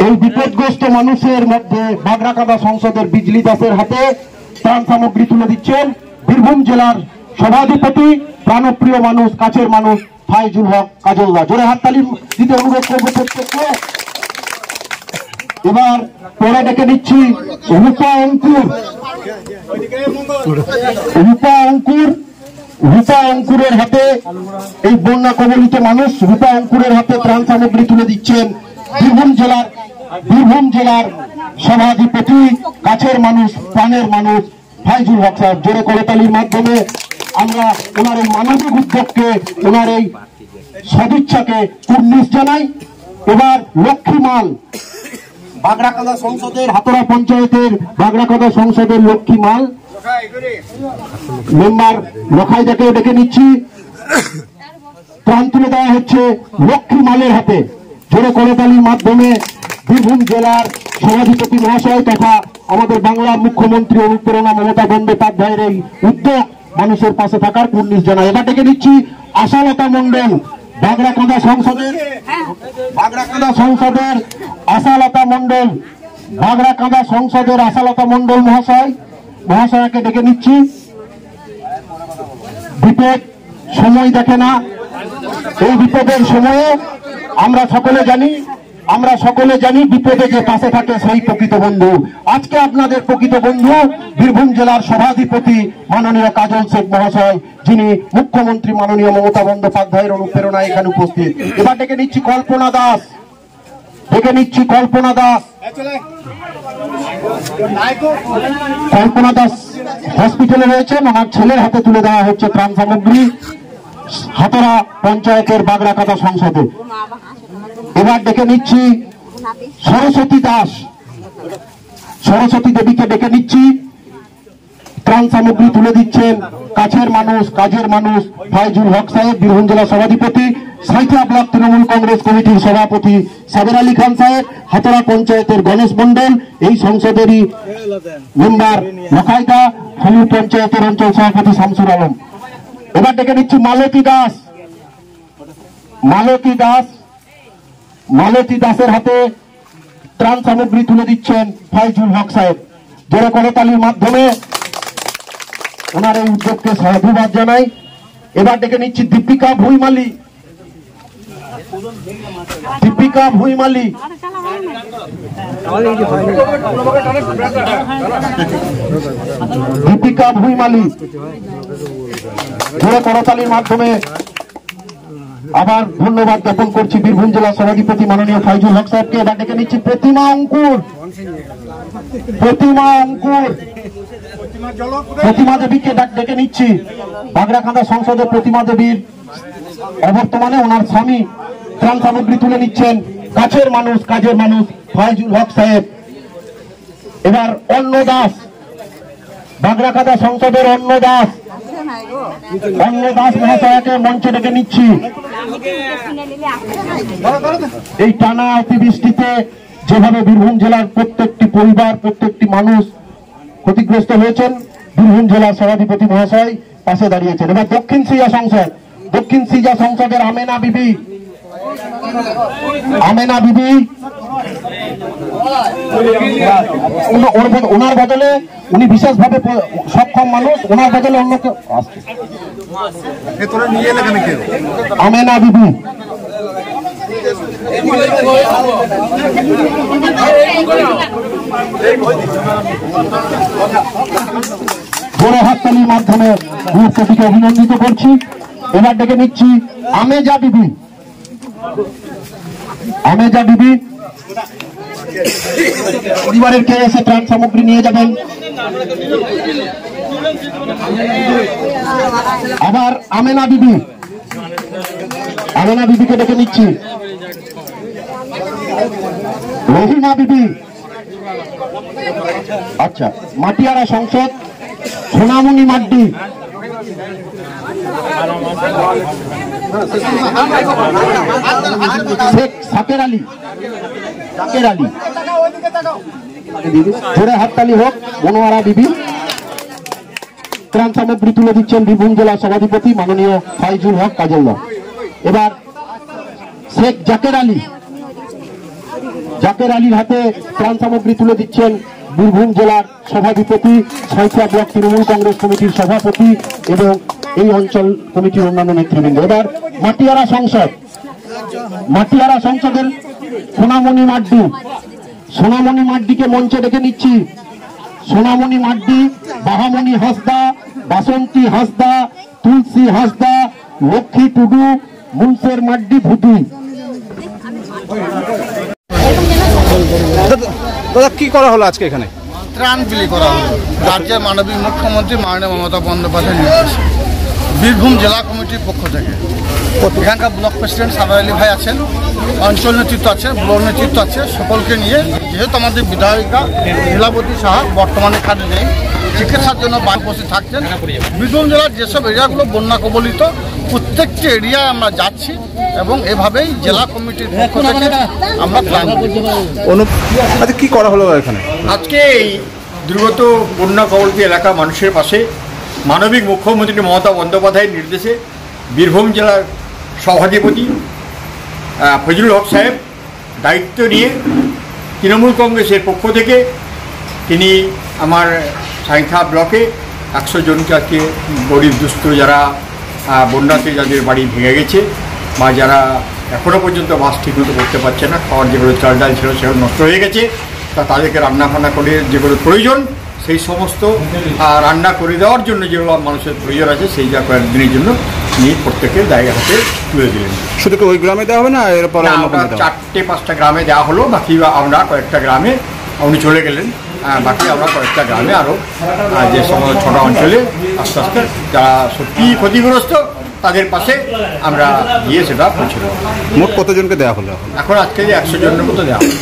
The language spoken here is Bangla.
এই বিপদগ্রস্ত মানুষের মধ্যে বাগড়াকাঁদা সংসদের বিজলি দাসের হাতে ত্রাণ সামগ্রী তুলে দিচ্ছেন বীরভূম জেলার সভাধিপতি, প্রাণপ্রিয় মানুষ, কাছের মানুষ ফাইজুল হক কাজলদা। জোরে হাততালি দিতে অনুরোধ করবো প্রত্যেককে। এবার পরে ডেকে নিচ্ছি রূপা অঙ্কুরের হাতে, এই বন্যা কবলিত মানুষ রূপা অঙ্কুরের হাতে ত্রাণ সামগ্রী তুলে দিচ্ছেন বীরভূম জেলার সভাধিপতি, কাছের মানুষ, প্রাণের মানুষ ফাইজুল হক সাহেব। জোরে করতালির মাধ্যমে আমরা ওনার এই মানবিক উদ্যোগকে, ওনার এই সদিচ্ছাকে কুর্নিশ জানাই। এবার লক্ষ্মীমাল বাগড়াকাঁদা সংসদের, হাতড়া পঞ্চায়েতের বাগড়াকাঁদা সংসদের লক্ষ্মীমাল মেম্বার লখাইদাকে ডেকে নিচ্ছি। ত্রাণ তুলে দেওয়া হচ্ছে লক্ষ্মীমালের হাতে। জোরে করতালির মাধ্যমে বীরভূম জেলার সভাধিপতি মহাশয় তথা আমাদের বাংলার মুখ্যমন্ত্রী অনুপ্রেরণা মমতা বন্দ্যোপাধ্যায়ের এই উদ্যোগ মানুষের পাশে থাকার কুর্নিশ জানায়। এবার ডেকে নিচ্ছি আশালতা মন্ডল, বাগড়াকাঁদা সংসদের আশালতা মন্ডল মহাশয়কে ডেকে নিচ্ছি। বিপদ সময় দেখে না, এই বিপদের সময়ে আমরা সকলে জানি বিপদে যে পাশে থাকে সেই প্রকৃত বন্ধু। আজকে আপনাদের প্রকৃত বন্ধু বীরভূম জেলার সভাধিপতি মাননীয় কাজল শেখ মহাশয়, যিনি মুখ্যমন্ত্রী মাননীয় মমতা বন্দ্যোপাধ্যায়ের অনুপ্রেরণায় এখানে উপস্থিত। এবার ডেকে নিচ্ছি কল্পনা দাস হসপিটালে রয়েছেন, ওনার ছেলের হাতে তুলে দেওয়া হচ্ছে ত্রাণ সামগ্রী হাতড়া পঞ্চায়েতের বাগড়াকাঁদা সংসদে। এবার ডেকে নিচ্ছি সরস্বতী দেবীকে ডেকে নিচ্ছি। ত্রাণ সামগ্রী তুলে দিচ্ছেন কাছের মানুষ, কাজের মানুষ ফাইজুল হক সাহেব, বীরভূম জেলা সভাধিপতি, সাঁইথিয়া ব্লক তৃণমূল কংগ্রেস কমিটির সভাপতি সাবের আলী খান সাহেব, হাতড়া পঞ্চায়েতের গণেশ মন্ডল, এই সংসদেরই মেম্বার লখাইদা, ফুলু পঞ্চায়েতের অঞ্চল সভাপতি শামসুর আলম। এবার ডেকে নিচ্ছি মালতী দাসের হাতে ত্রাণ সামগ্রী তুলে দিচ্ছেন ফাইজুল হক সাহেব। জোরে করতালির মাধ্যমে ওনার এই উদ্যোগকে সাধুবাদ জানাই। এবার ডেকে নিচ্ছি দীপিকা ভুইমালি জোরে করতালির মাধ্যমে আবার ধন্যবাদ জ্ঞাপন করছি বীরভূম জেলা সভাধিপতি মাননীয় ফাইজুল হক সাহেবকে। এবার ডেকে নিচ্ছি প্রতিমা দেবীকে ডেকে নিচ্ছি। বাগড়াকাঁদা সংসদের প্রতিমা দেবীর অবর্তমানে ওনার স্বামী ত্রাণ সামগ্রী তুলে নিচ্ছেন কাছের মানুষ, কাজের মানুষ ফাইজুল হক সাহেব। এবার অন্ন দাস, বাগড়াকাঁদা সংসদের অন্ন দাস মহাশয়কে মঞ্চে ডেকে নিচ্ছি। এই টানা অতিবৃষ্টিতে যেভাবে বীরভূম জেলার প্রত্যেকটি পরিবার, প্রত্যেকটি মানুষ ক্ষতিগ্রস্ত হয়েছেন, বীরভূম জেলার সভাধিপতি মহাশয় পাশে দাঁড়িয়েছেন। এবার দক্ষিণ সিজা সংসদের আমেনা বিবি ওনার বদলে, উনি বিশেষভাবে সক্ষম মানুষ, ওনার বদলে অন্য কেউ আমেনা বিবি। বড় হাততালির মাধ্যমে মুখ্যমন্ত্রীকে অভিনন্দিত করছি। এবার ডেকে নিচ্ছি আমেজা বিবি পরিবারের কে এসে ত্রাণ সামগ্রী নিয়ে যাবেন। আবার আমেনা বিবিকে ডেকে নিচ্ছি। রহিমা বিবি, আচ্ছা, মাটিয়ারা সংসদ সোনামণি মাড্ডি, শেখ জাকের আলী, জোরে হাততালি হোক। মনোয়ারা বিবি, ত্রাণ সামগ্রী তুলে দিচ্ছেন বীরভূম জেলা সভাধিপতি মাননীয় ফাইজুল হক কাজলদার। এবার শেখ জাকের আলীর হাতে ত্রাণ সামগ্রী তুলে দিচ্ছেন বীরভূম জেলার সভাধিপতি, সাঁইথিয়া ব্লক তৃণমূল কংগ্রেস কমিটির সভাপতি এবং এই অঞ্চল কমিটির অন্যান্য নেতৃবৃন্দ। এবার মাটিয়ারা সংসদের সোনামণি মাড্ডিকে মঞ্চে ডেকে নিচ্ছি। সোনামণি মাড্ডি, বাহামণি হাঁসদা, বাসন্তী হাঁসদা, তুলসী হাঁসদা, লক্ষ্মী টুডু, মুনসের মাড্ডি ভুতু। দাদা কি করা হলো আজকে এখানে? ত্রাণ বিলি করা হলো রাজ্যের মাননীয় মুখ্যমন্ত্রী মাননীয় মমতা বন্দ্যোপাধ্যায়ের নির্দেশে বীরভূম জেলা কমিটির পক্ষ থেকে। এখানকার ব্লক প্রেসিডেন্ট সাবের আলী ভাই আছেন, অঞ্চল নেতৃত্ব আছে, ব্লক নেতৃত্ব আছে, সকলকে নিয়ে, যেহেতু আমাদের বিধায়িকা লীলাবতী সাহা বর্তমানে এখানে নেই, চিকিৎসার জন্য বাড়ি উপস্থিত থাকছেন। বীরভূম জেলার যেসব এরিয়াগুলো বন্যা কবলিত প্রত্যেকটি এরিয়ায় আমরা যাচ্ছি এবং এভাবেই জেলা কমিটির পক্ষ থেকে আমরা প্ল্যান আচ্ছা কি করা হলো এখানে? আজকে এই দুর্গত বন্যা কবলিত এলাকার মানুষের পাশে মাননীয় মুখ্যমন্ত্রী মমতা বন্দ্যোপাধ্যায়ের নির্দেশে বীরভূম জেলার সভাধিপতি ফজলুল হক সাহেব দায়িত্ব নিয়ে তৃণমূল কংগ্রেসের পক্ষ থেকে তিনি আমার সাঁইথিয়া ব্লকে 100 জনকে আজকে গরিব দুস্থ যারা বন্যাতে যাদের বাড়ি ভেঙে গেছে বা যারা এখনও পর্যন্ত বাস ঠিকমতো করতে পারছে না, খাওয়ার যেগুলো চাল ডাল ছিল সেগুলো নষ্ট হয়ে গেছে, তা তাদেরকে রান্নাবান্না করে যেগুলো প্রয়োজন সেই সমস্ত রান্না করে দেওয়ার জন্য যেগুলো মানুষের প্রয়োজন আছে সেই যা কয়েকদিনের জন্য নিয়ে প্রত্যেকের জায়গা হাতে তুলে দিলেন। শুধু কি ওই গ্রামে দেওয়া হবে না এরপর? 4-5টা গ্রামে দেওয়া হলো, বাকি আমরা কয়েকটা গ্রামে উনি চলে গেলেন, বাকি আমরা কয়েকটা গ্রামে আরও যে সমস্ত ছোট অঞ্চলে আস্তে আস্তে যারা সত্যি ক্ষতিগ্রস্ত তাদের পাশে আমরা গিয়ে সেটা পৌঁছে দেবো। মোট কতজনকে দেওয়া হলো? এখন আজকে 100 জনের মতো দেওয়া হলো।